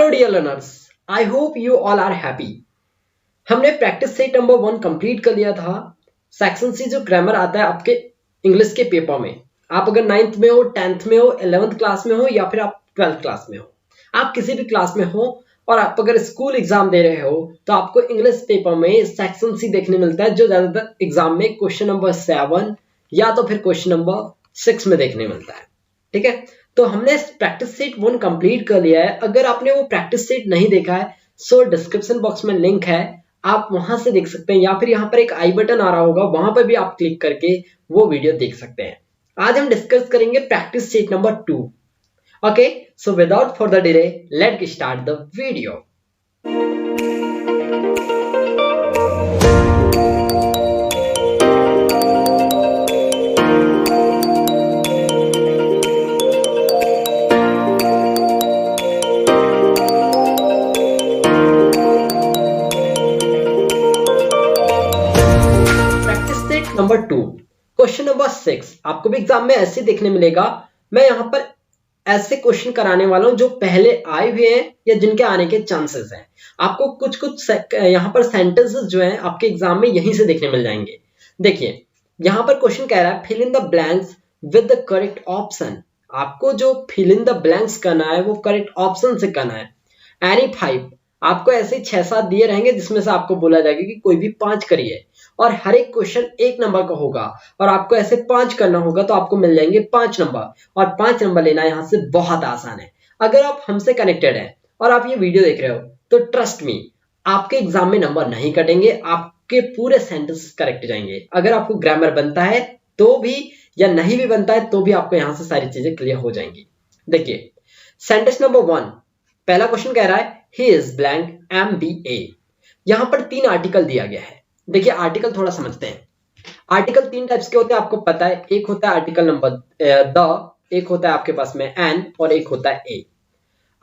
Hello dear learners, I hope you all are happy. हमने practice set number 1 complete कर लिया था। Section C जो ग्रामर आता है आपके इंग्लिश के पेपर में, आप अगर 9th में हो, 10th में हो, 11th क्लास में हो या फिर आप 12th क्लास में हो, आप किसी भी क्लास में हो और आप अगर स्कूल एग्जाम दे रहे हो तो आपको इंग्लिश पेपर में सेक्शन सी देखने मिलता है, जो ज्यादातर एग्जाम में क्वेश्चन नंबर 7 या तो फिर क्वेश्चन नंबर 6 में देखने मिलता है। ठीक है, तो हमने प्रैक्टिस सेट 1 कंप्लीट कर लिया है। अगर आपने वो प्रैक्टिस सेट नहीं देखा है सो डिस्क्रिप्शन बॉक्स में लिंक है, आप वहां से देख सकते हैं, या फिर यहाँ पर एक आई बटन आ रहा होगा, वहां पर भी आप क्लिक करके वो वीडियो देख सकते हैं। आज हम डिस्कस करेंगे practice set number 2। Okay, so without further delay let's start the video. Number 2, question number 6 आपको भी एग्जाम में ऐसे देखने मिलेगा। मैं यहां पर ऐसे क्वेश्चन कराने वाला हूं जो पहले आए हुए हैं या जिनके आने के चांसेस हैं। आपको कुछ यहां पर सेंटेंसेस जो हैं आपके एग्जाम में यहीं से देखने मिल जाएंगे। देखिए, यहां पर क्वेश्चन कह रहा है fill in the blanks with the correct option. आपको जो फिल इन द ब्लैंक्स करना है वो करेक्ट ऑप्शन से करना है। एनी 5, आपको ऐसे 6-7 दिए रहेंगे जिसमें से आपको बोला जाएगा कि कोई भी 5 करिए, और हर एक क्वेश्चन 1 नंबर का होगा और आपको ऐसे 5 करना होगा तो आपको मिल जाएंगे 5 नंबर। और 5 नंबर लेना यहां से बहुत आसान है। अगर आप हमसे कनेक्टेड हैं और आप ये वीडियो देख रहे हो तो ट्रस्ट मी, आपके एग्जाम में नंबर नहीं कटेंगे, आपके पूरे सेंटेंस करेक्ट जाएंगे। अगर आपको ग्रामर बनता है तो भी या नहीं भी बनता है तो भी आपको यहां से सारी चीजें क्लियर हो जाएंगी। देखिए, सेंटेंस नंबर 1, पहला क्वेश्चन कह रहा है ही इज ब्लैंक MBA। यहां पर 3 आर्टिकल दिया गया है। देखिए, आर्टिकल थोड़ा समझते हैं। आर्टिकल 3 टाइप्स के होते हैं, आपको पता है। एक होता है आर्टिकल नंबर द, एक होता है आपके पास में एन, और एक होता है ए।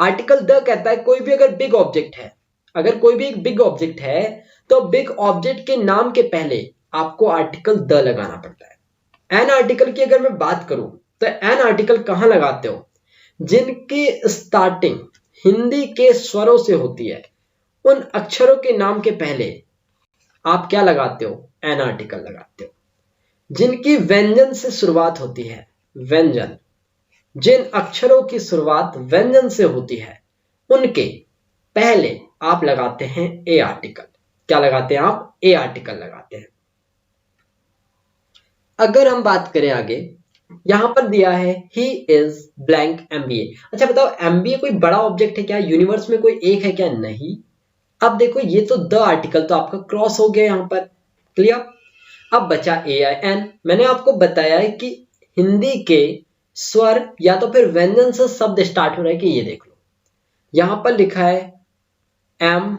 आर्टिकल द कहता है कोई भी अगर बिग ऑब्जेक्ट है, अगर कोई भी एक बिग ऑब्जेक्ट है तो बिग ऑब्जेक्ट के नाम के पहले आपको आर्टिकल द लगाना पड़ता है। एन आर्टिकल की अगर मैं बात करूं तो एन आर्टिकल कहां लगाते हो? जिनकी स्टार्टिंग हिंदी के स्वरों से होती है, उन अक्षरों के नाम के पहले आप क्या लगाते हो? एन आर्टिकल लगाते हो। जिनकी व्यंजन से शुरुआत होती है, व्यंजन, जिन अक्षरों की शुरुआत व्यंजन से होती है उनके पहले आप लगाते हैं ए आर्टिकल। क्या लगाते हैं आप? ए आर्टिकल लगाते हैं। अगर हम बात करें आगे, यहां पर दिया है ही इज ब्लैंक MBA। अच्छा बताओ, MBA कोई बड़ा ऑब्जेक्ट है क्या? यूनिवर्स में कोई एक है क्या? नहीं। अब देखो, ये तो द आर्टिकल तो आपका क्रॉस हो गया यहां पर, क्लियर। अब बचा AIN। मैंने आपको बताया है कि हिंदी के स्वर या तो फिर व्यंजन से शब्द स्टार्ट हो रहा है कि ये देख लो, यहां पर लिखा है एम,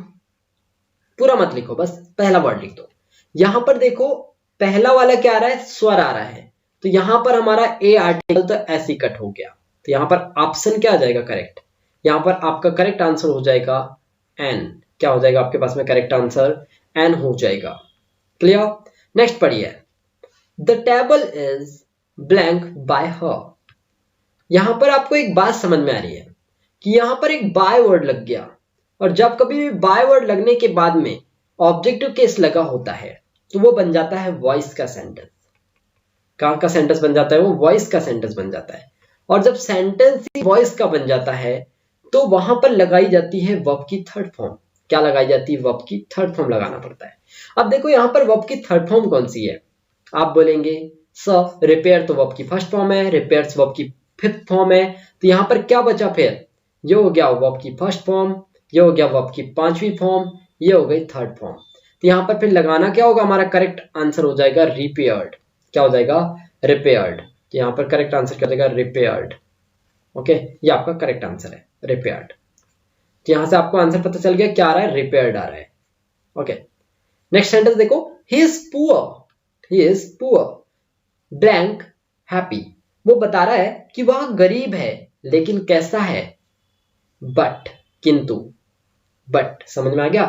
पूरा मत लिखो, बस पहला वर्ड लिख दो। यहां पर देखो पहला वाला क्या आ रहा है? स्वर आ रहा है, तो यहां पर हमारा ए आर्टिकल तो ऐसे ही कट हो गया। तो यहां पर ऑप्शन क्या आ जाएगा? करेक्ट। यहां पर आपका करेक्ट आंसर हो जाएगा एन। क्या हो जाएगा आपके पास में? करेक्ट आंसर एन हो जाएगा। क्लियर। नेक्स्ट पढ़िए, the table is blank bye हर। यहां पर आपको एक बात समझ में आ रही है कि यहां पर एक बाय वर्ड लग गया, और जब कभी भी बाय वर्ड लगने के बाद में ऑब्जेक्टिव केस लगा होता है तो वो बन जाता है वॉइस का सेंटेंस। कहां का सेंटेंस बन जाता है? वो वॉइस का सेंटेंस बन जाता है। और जब सेंटेंस ही वॉइस का बन जाता है तो वहां पर लगाई जाती है वर्ब की थर्ड फॉर्म। क्या लगाई जाती है? वर्ब की थर्ड फॉर्म लगाना पड़ता है। अब देखो, यहां पर वर्ब की थर्ड फॉर्म कौन सी है? आप बोलेंगे सर, रिपेयर तो वर्ब की फर्स्ट फॉर्म है, रिपेयर्स वर्ब की फिफ्थ फॉर्म है, तो यहां पर क्या बचा फिर? ये हो गया वर्ब की फर्स्ट फॉर्म, ये हो गया वर्ब की 5वीं फॉर्म, ये हो गई थर्ड फॉर्म। तो यहां पर फिर लगाना क्या होगा? हमारा करेक्ट आंसर हो जाएगा रिपेयर्ड। क्या हो जाएगा? रिपेयर्ड। तो यहां पर करेक्ट आंसर क्या हो जाएगा? रिपेयर्ड। ओके, ये आपका करेक्ट आंसर है, रिपेयर्ड। तो यहां से आपको आंसर पता चल गया क्या आ रहा है? रिपेयर्ड आ रहा है। ओके, नेक्स्ट सेंटेंस देखो, he is poor. He is poor blank happy. वो बता रहा है कि वह गरीब है लेकिन कैसा है? बट, किंतु। बट समझ में आ गया?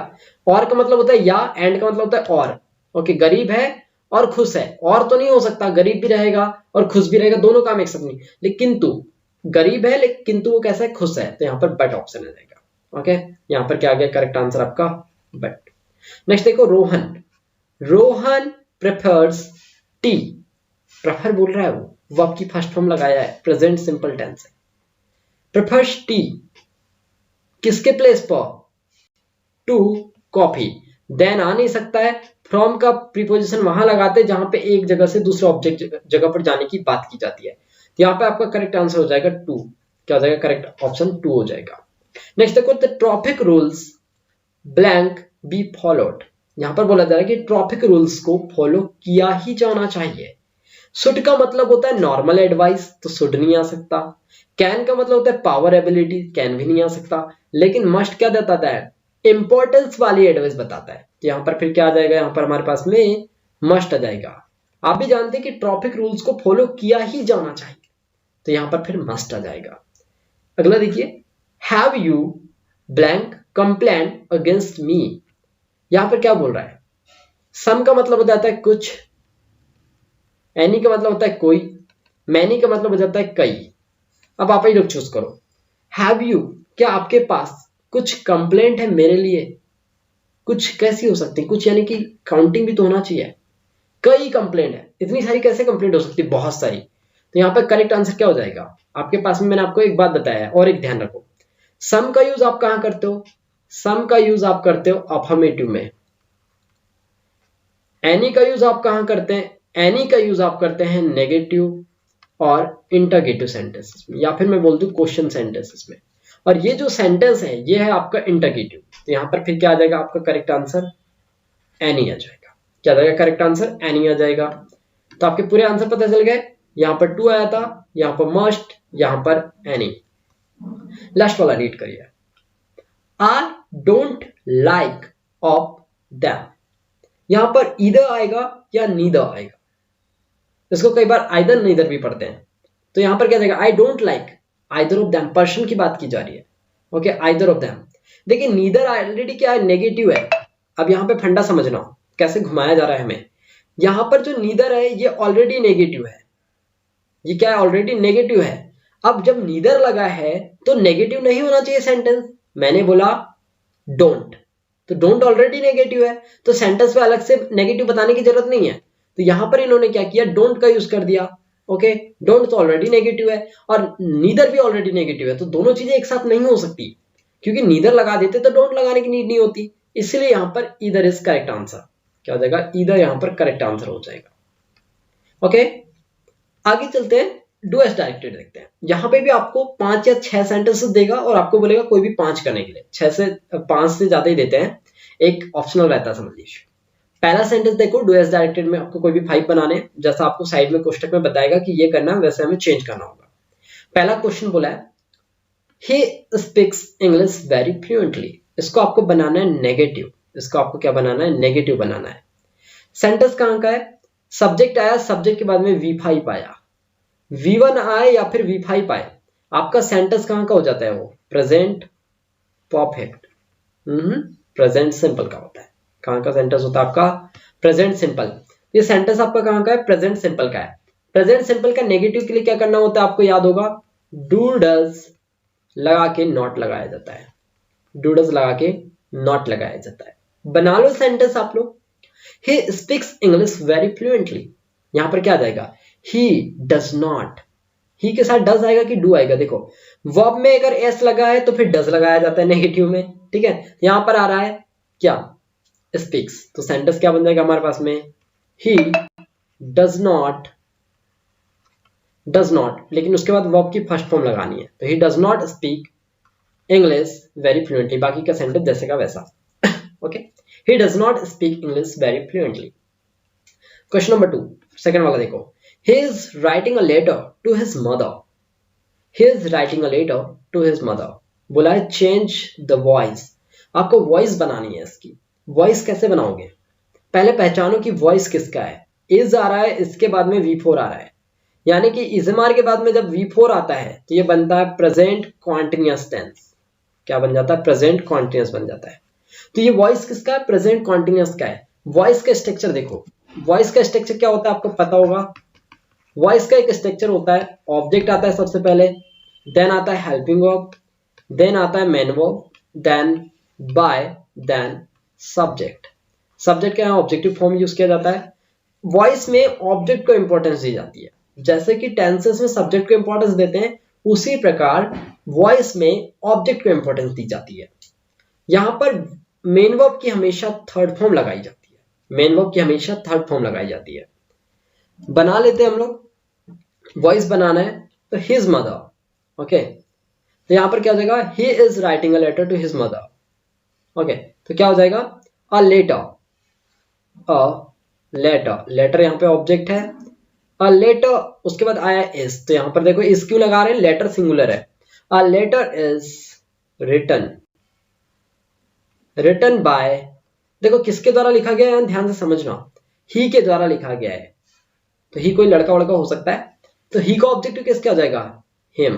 और का मतलब होता है या, एंड का मतलब होता है और। ओके, गरीब है और खुश है, और तो नहीं हो सकता, गरीब भी रहेगा और खुश भी रहेगा, दोनों काम एक साथ नहीं। लेकिन किंतु, गरीब है लेकिन किंतु वो कैसा है? खुश है, तो यहां पर बट ऑप्शन आ जाएगा। ओके, यहाँ पर क्या आ गया करेक्ट आंसर आपका बट। नेक्स्ट देखो Rohan, Rohan prefers T, prefer बोल रहा है वो आपकी फर्स्ट फॉर्म लगाया है, प्रेजेंट सिंपल टेंस है। प्रेफर्स टी किसके प्लेस पर, टू कॉफी, देन आ नहीं सकता है, फ्रॉम का प्रीपोजिशन वहां लगाते हैं जहां पे एक जगह से दूसरे ऑब्जेक्ट जगह पर जाने की बात की जाती है। तो यहाँ पे आपका करेक्ट आंसर हो जाएगा टू, क्या हो जाएगा करेक्ट ऑप्शन टू हो जाएगा। नेक्स्ट देखो the traffic rules blank be followed, यहां पर बोला जा रहा है कि ट्रैफिक रूल्स को फॉलो किया ही जाना चाहिए। शुड का मतलब होता है नॉर्मल एडवाइस, तो शुड नहीं आ सकता। कैन का मतलब होता है पावर एबिलिटी, कैन भी नहीं आ सकता। लेकिन मस्ट क्या बताता है, इंपॉर्टेंस वाली एडवाइस बताता है, तो यहां पर फिर क्या आ जाएगा, यहां पर हमारे पास में मस्ट आ जाएगा। आप भी जानते हैं कि ट्रैफिक रूल्स को फॉलो किया ही जाना चाहिए, तो यहां पर फिर मस्ट आ जाएगा। अगला देखिए, have you blank complain against me, यहां पर क्या बोल रहा है, सम का मतलब हो जाता है कुछ, एनी का मतलब होता है कोई, मैनी का मतलब हो जाता है कई। अब आप ही लोग चूज करो। हैव यू, क्या आपके पास कुछ कंप्लेंट है मेरे लिए, कुछ कैसी हो सकती है, कुछ यानी कि काउंटिंग भी तो होना चाहिए। कई कंप्लेंट है, इतनी सारी कैसे कंप्लेंट हो सकती है, बहुत सारी। तो यहाँ पर करेक्ट आंसर क्या हो जाएगा आपके पास में, मैंने आपको एक बात बताया है और एक ध्यान रखो, सम का यूज आप कहां करते हो, सम का यूज आप करते हो अफर्मेटिव में। एनी का यूज आप कहां करते हैं, एनी का यूज आप करते हैं नेगेटिव और इंटरगेटिव सेंटेंसेस में, या फिर मैं बोल दूं क्वेश्चन सेंटेंसेस में। और ये जो सेंटेंस है ये है आपका इंटरगेटिव, तो यहां पर फिर क्या आ जाएगा आपका करेक्ट आंसर एनी आ जाएगा। क्या आ जाएगा करेक्ट आंसर एनी आ जाएगा। तो आपके पूरे आंसर पता चल गए, यहां पर टू आया था, यहां पर मस्ट, यहां पर एनी। लास्ट वाला रीड करिए, I don't like of them, यहां पर ईदर आएगा या नीदर आएगा, इसको कई बार आइदर नीदर भी पढ़ते हैं। तो यहां पर क्या जाएगा, I don't like either of them, person की बात की जा रही है। Okay, either of them. देखिए नीदर ऑलरेडी क्या है, नेगेटिव है। अब यहां पे फंडा समझना कैसे घुमाया जा रहा है हमें। यहां पर जो नीदर है ये ऑलरेडी नेगेटिव है, ये क्या है ऑलरेडी नेगेटिव है। अब जब नीदर लगा है तो नेगेटिव नहीं होना चाहिए सेंटेंस, मैंने बोला डोंट, तो डोंट ऑलरेडी नेगेटिव है, तो सेंटेंस में अलग से नेगेटिव बताने की जरूरत नहीं है। तो यहां पर इन्होंने क्या किया, डोंट का यूज कर दिया। ओके, डोंट तो ऑलरेडी नेगेटिव है और नीदर भी ऑलरेडी नेगेटिव है, तो दोनों चीजें एक साथ नहीं हो सकती, क्योंकि नीदर लगा देते तो डोंट लगाने की नीड नहीं होती। इसलिए यहां पर ईदर इज करेक्ट आंसर, क्या हो जाएगा ईदर, यहां पर करेक्ट आंसर हो जाएगा। ओके, आगे चलते हैं, डू एज डायरेक्टेड देखते हैं। यहां पे भी आपको 5 या 6 सेंटेंसेस देगा और आपको बोलेगा कोई भी 5 करने के लिए, 6 से 5 से ज्यादा ही देते हैं, एक ऑप्शनल रहता है समझ लीजिए। पहला सेंटेंस देखो, डू एज डायरेक्टेड में आपको कोई भी 5 बनाने, जैसा आपको साइड में कोष्टक में बताएगा कि ये करना है, वैसे हमें चेंज करना होगा। पहला क्वेश्चन बोला है, he speaks English very fluently, इसको आपको बनाना है नेगेटिव, इसको आपको क्या बनाना है, नेगेटिव बनाना है। सेंटेंस कहां का है, सब्जेक्ट आया, सब्जेक्ट के बाद में V5 आया, V1 आए या फिर V5 आए, आपका सेंटेंस कहां का हो जाता है, वो प्रेजेंट परफेक्ट, प्रेजेंट सिंपल का होता है। कहां का सेंटेंस होता है आपका, प्रेजेंट सिंपल। ये सेंटेंस आपका कहां का है, प्रेजेंट सिंपल का है। प्रेजेंट सिंपल का नेगेटिव के लिए क्या करना होता है, आपको याद होगा, डू डज लगा के नॉट लगाया जाता है, डू डज लगा के नॉट लगाया जाता है। बना लो सेंटेंस आप लोग, he speaks English very fluently, यहां पर क्या आ जाएगा, ही डज नॉट, ही के साथ डज आएगा कि डू आएगा, देखो वर्ब में अगर एस लगा है तो फिर डज लगाया जाता है नेगेटिव में, ठीक है। यहां पर आ रहा है क्या, स्पीक्स, तो सेंटेंस क्या बन जाएगा हमारे पास में, ही डज नॉट, लेकिन उसके बाद वर्ब की फर्स्ट फॉर्म लगानी है, तो ही does not speak English very fluently, बाकी का सेंटेंस जैसे का वैसा। Okay, he does not speak English very fluently. Question number 2, second वाला देखो, he is writing a letter to his mother, he is writing a letter to his mother, बोला है change the voice, आपको voice बनानी है इसकी। Voice कैसे बनाओगे, पहले पहचानो कि वॉइस किसका है, is आ रहा है, इसके बाद में V4 आ रहा है, यानी कि इजमार के बाद में जब V4 आता है तो ये बनता है प्रेजेंट कॉन्टिन्यूअस टेंस, क्या बन जाता है, प्रेजेंट कॉन्टिन्यूअस बन जाता है। तो ये वॉइस किसका है, प्रेजेंट कॉन्टिन्यूअस का है। वॉइस का स्ट्रक्चर देखो, वॉइस का स्ट्रक्चर क्या होता है आपको पता होगा, वॉइस का एक स्ट्रक्चर होता है, ऑब्जेक्ट आता है सबसे पहले, देन आता है हेल्पिंग वर्ब, देन आता है main verb, then by then subject. Subject का यहाँ ऑब्जेक्टिव फॉर्म यूज किया जाता है। वॉइस में ऑब्जेक्ट को इंपॉर्टेंस दी जाती है, जैसे कि टेंसेस में सब्जेक्ट को इंपॉर्टेंस देते हैं, उसी प्रकार वॉइस में ऑब्जेक्ट को इंपॉर्टेंस दी जाती है। यहां पर मेन वर्ब की हमेशा थर्ड फॉर्म लगाई जाती है, मेन वर्ब की हमेशा थर्ड फॉर्म लगाई जाती है। बना लेते हैं हम लोग। वॉइस बनाना है तो हिज मदर। ओके, तो यहां पर क्या हो जाएगा, he is writing a letter to his mother. Okay, तो क्या हो जाएगा, a letter. A letter, letter यहां पे ऑब्जेक्ट है। अ लेटर, उसके बाद आया इज, तो यहां पर देखो इज क्यों लगा रहे हैं, लेटर सिंगुलर है। A letter is written, written by, देखो किसके द्वारा लिखा गया है, ध्यान से समझना, ही के द्वारा लिखा गया है। तो ही कोई लड़का वड़का हो सकता है, तो ही का ऑब्जेक्टिव केस क्या हो जाएगा, हिम।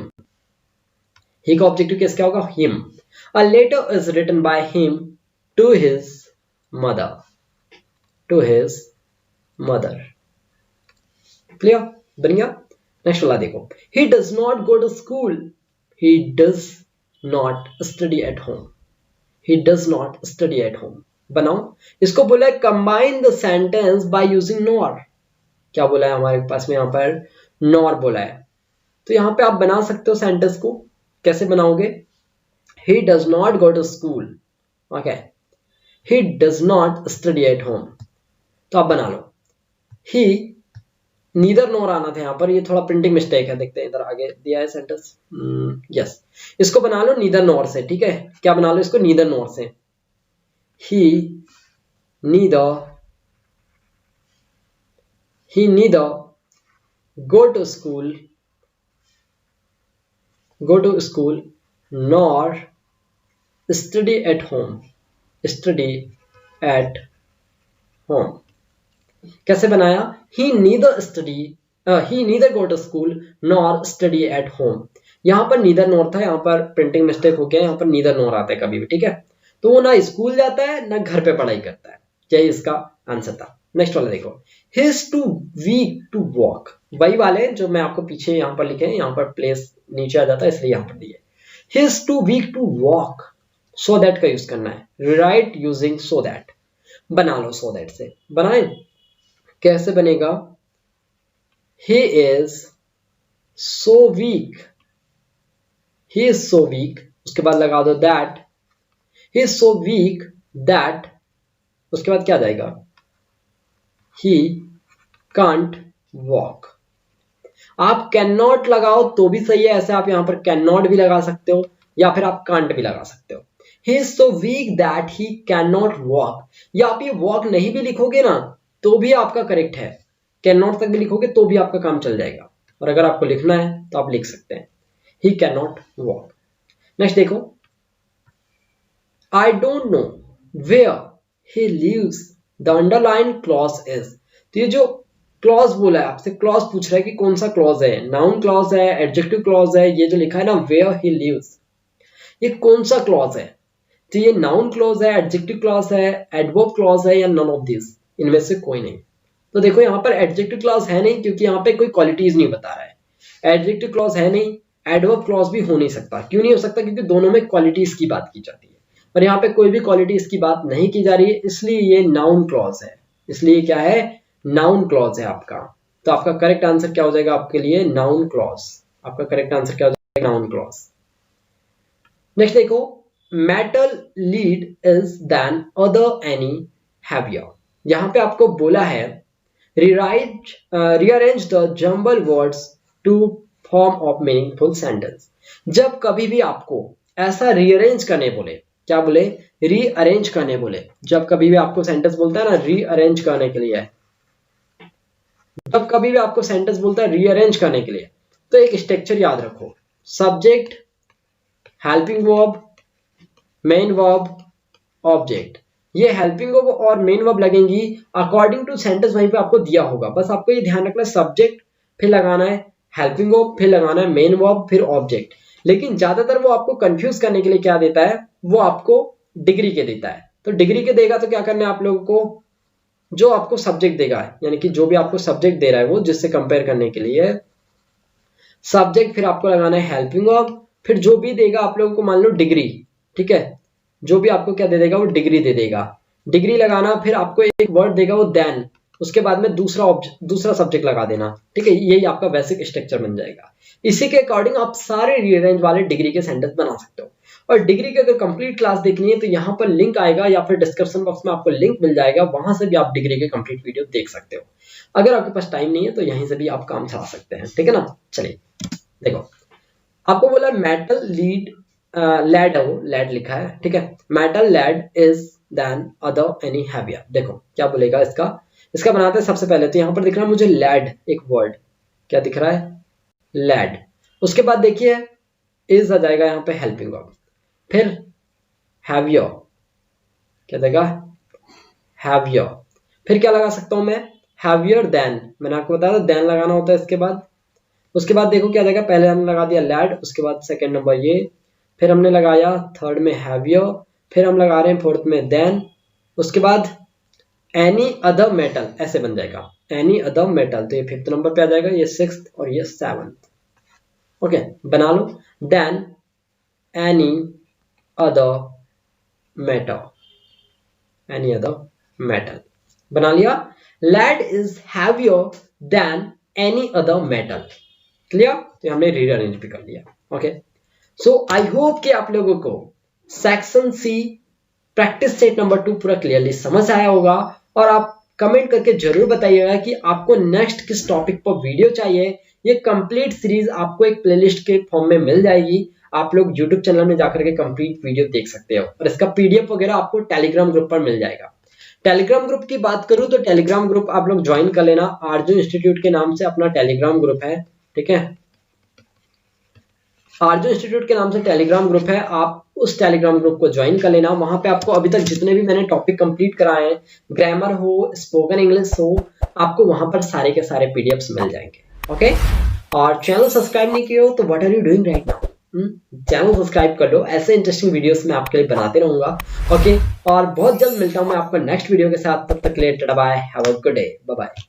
ही का ऑब्जेक्टिव केस क्या होगा, him. A letter is written by him to his mother, to his mother. Clear, बन गया। नेक्स्ट वाला देखो, he does not go to school, he does not study at home, he does not study at home। बनाओ, इसको बोला है combine the sentence by using nor. क्या बोला है हमारे पास में, यहां पर नॉर बोला है, तो यहां पे आप बना सकते हो सेंटेंस को। कैसे बनाओगे, he does not go to school, okay, he does not study at home, तो आप बना लो। he नीदर नॉर आना था यहां पर, ये थोड़ा प्रिंटिंग मिस्टेक है, देखते हैं इधर आगे दिया है सेंटेंस। यस, इसको बना लो नीदर नॉर से, ठीक है, क्या बना लो इसको, नीदर नॉर से। he neither go to school nor study at home, study at home। कैसे बनाया, he neither go to school nor study at home। यहां पर नीदर नॉर था, यहां पर प्रिंटिंग मिस्टेक हो गया, यहां पर नीदर नॉर आता है कभी भी, ठीक है, तो वो ना स्कूल जाता है ना घर पे पढ़ाई करता है। यही इसका आंसर था। नेक्स्ट वाला देखो, he is too weak to walk, वही वाले जो मैं आपको पीछे यहां पर लिखे हैं, यहां पर प्लेस नीचे आ जाता है इसलिए यहां पर दिए। he is too weak to walk, so that का यूज करना है, rewrite using so that। बना लो so that से, बनाए, कैसे बनेगा, he is so weak, he is so weak, उसके बाद लगा दो that, he is so weak that, उसके बाद क्या आ जाएगा, he can't walk। आप कैन नॉट लगाओ तो भी सही है, ऐसे आप यहां पर कैन नॉट भी लगा सकते हो, या फिर आप कांट भी लगा सकते हो। he is so weak that he cannot walk, या आप ये वॉक नहीं भी लिखोगे ना तो भी आपका करेक्ट है, कैन नॉट तक भी लिखोगे तो भी आपका काम चल जाएगा, और अगर आपको लिखना है तो आप लिख सकते हैं he cannot walk। नेक्स्ट देखो, I don't know where he lives, the underlined clause is। तो ये जो क्लॉज बोला है, आपसे क्लॉज पूछ रहा है कि कौन सा क्लॉज है, नाउन क्लॉज है, एडजेक्टिव क्लॉज है, ये जो लिखा है ना वेयर ही लिव्स, ये कौन सा क्लॉज है, तो ये नाउन क्लॉज है, एडजेक्टिव क्लॉज है, एडवर्ब क्लॉज है, या नन ऑफ दिस, इनमें से कोई नहीं। तो देखो यहाँ पर एडजेक्टिव क्लॉज है नहीं, क्योंकि यहाँ पे कोई क्वालिटीज नहीं बता रहा है। एडजेक्टिव क्लॉज है नहीं, एडवर्ब क्लॉज भी हो नहीं सकता। क्यों नहीं हो सकता, क्योंकि दोनों में क्वालिटीज की बात की जाती है, और यहाँ पे कोई भी क्वालिटीज की बात नहीं की जा रही है, इसलिए ये नाउन क्लॉज है। इसलिए क्या है, नाउन क्लॉज है आपका। तो आपका करेक्ट आंसर क्या हो जाएगा आपके लिए, नाउन क्लॉज। आपका करेक्ट आंसर क्या हो जाएगा, नाउन क्लॉज। नेक्स्ट देखो, metal lead is then other any heavier. यहां पे आपको बोला है rearrange the jumble words to form of meaningful sentence. जब कभी भी आपको ऐसा रीअरेंज करने बोले, क्या बोले, रीअरेंज करने बोले, जब कभी भी आपको सेंटेंस बोलता है ना रीअरेंज करने के लिए, जब कभी भी आपको सेंटेंस बोलता है रीअरेंज करने के लिए, तो एक स्ट्रक्चर याद रखो, subject, helping verb, main verb, object. ये हेल्पिंग वर्ब और मेन वर्ब लगेंगी अकॉर्डिंग टू सेंटेंस, वहीं पे आपको दिया होगा। बस आपको ये ध्यान रखना है, सब्जेक्ट फिर लगाना है हेल्पिंग वर्ब, फिर लगाना है मेन वर्ब, फिर ऑब्जेक्ट। लेकिन ज्यादातर वो आपको कंफ्यूज करने के लिए क्या देता है, वो आपको डिग्री के देता है। तो डिग्री के देगा तो क्या करना है आप लोगों को, जो आपको सब्जेक्ट देगा, यानी कि जो भी आपको सब्जेक्ट दे रहा है वो, जिससे कंपेयर करने के लिए सब्जेक्ट, फिर आपको लगाना है हेल्पिंग वर्ब, फिर जो भी देगा आप लोगों को, मान लो डिग्री, ठीक है, जो भी आपको क्या दे देगा वो डिग्री दे देगा। डिग्री लगाना, फिर आपको एक वर्ड देगा वो देन, उसके बाद में दूसरा सब्जेक्ट लगा देना। ठीक है, यही आपका बेसिक स्ट्रक्चर बन जाएगा। इसी के अकॉर्डिंग आप सारे रीअरेंज वाले डिग्री के सेंटेंस बना सकते हो। और डिग्री की अगर कंप्लीट क्लास देखनी है तो यहाँ पर लिंक आएगा या फिर डिस्क्रिप्शन बॉक्स में आपको लिंक मिल जाएगा, वहां से भी आप डिग्री के कंप्लीट वीडियो देख सकते हो। अगर आपके पास टाइम नहीं है तो यहीं से भी आप काम चला सकते हैं। ठीक है ना, चलिए देखो, आपको बोला मेटल लीड लेड है, वो लेड लिखा है। ठीक है, metal lead is then other any heavier. देखो क्या बोलेगा इसका बनाते हैं। सबसे पहले तो यहाँ पर दिख रहा है मुझे लेड, एक वर्ड क्या दिख रहा है, लेड। उसके बाद देखिए इज आ जाएगा यहाँ पे हेल्पिंग वर्ब, फिर हैवियर क्या देगा, हैवियर। फिर क्या लगा सकता हूं मैं, हैवियर देन, मैंने आपको बताया था देन लगाना होता है इसके बाद। उसके बाद देखो क्या देगा, पहले हमने लगा दिया लेड, उसके बाद सेकंड नंबर ये, फिर हमने लगाया थर्ड में हैवियर, फिर हम लगा रहे हैं फोर्थ में देन, उसके बाद एनी अदर मेटल, ऐसे बन जाएगा एनी अदर मेटल। तो ये फिफ्थ नंबर पे आ जाएगा, ये सिक्स्थ और ये सेवंथ। ओके, बना लो, then any other metal, any other metal बना लिया। Lead is heavier than any other metal. Clear, तो हमने रीअरेंज भी कर लिया। ओके, सो आई होप कि आप लोगों को section C practice set number 2 पूरा क्लियरली समझ आया होगा। और आप कमेंट करके जरूर बताइएगा कि आपको नेक्स्ट किस टॉपिक पर वीडियो चाहिए। ये कंप्लीट सीरीज आपको एक प्लेलिस्ट के फॉर्म में मिल जाएगी, आप लोग YouTube चैनल में जाकर के कंप्लीट वीडियो देख सकते हो। और इसका PDF वगैरह आपको टेलीग्राम ग्रुप पर मिल जाएगा। टेलीग्राम ग्रुप की बात करूं तो टेलीग्राम ग्रुप आप लोग ज्वाइन कर लेना, आर्जो इंस्टीट्यूट के नाम से अपना टेलीग्राम ग्रुप है। ठीक है, आर्जो इंस्टीट्यूट के नाम से टेलीग्राम ग्रुप है, आप उस टेलीग्राम ग्रुप को ज्वाइन कर लेना। वहां पे आपको अभी तक जितने भी मैंने टॉपिक कंप्लीट कराए हैं, ग्रामर हो, स्पोकन इंग्लिश हो, आपको वहां पर सारे के सारे PDFs मिल जाएंगे। ओके, और चैनल सब्सक्राइब नहीं किए हो तो what are you doing right now, channel subscribe कर लो, ऐसे इंटरेस्टिंग वीडियोस मैं आपके लिए बनाते रहूंगा। ओके, और बहुत जल्द मिलता हूं मैं आपको नेक्स्ट वीडियो के साथ, तब तक के लिए tata bye, have a good day, bye bye.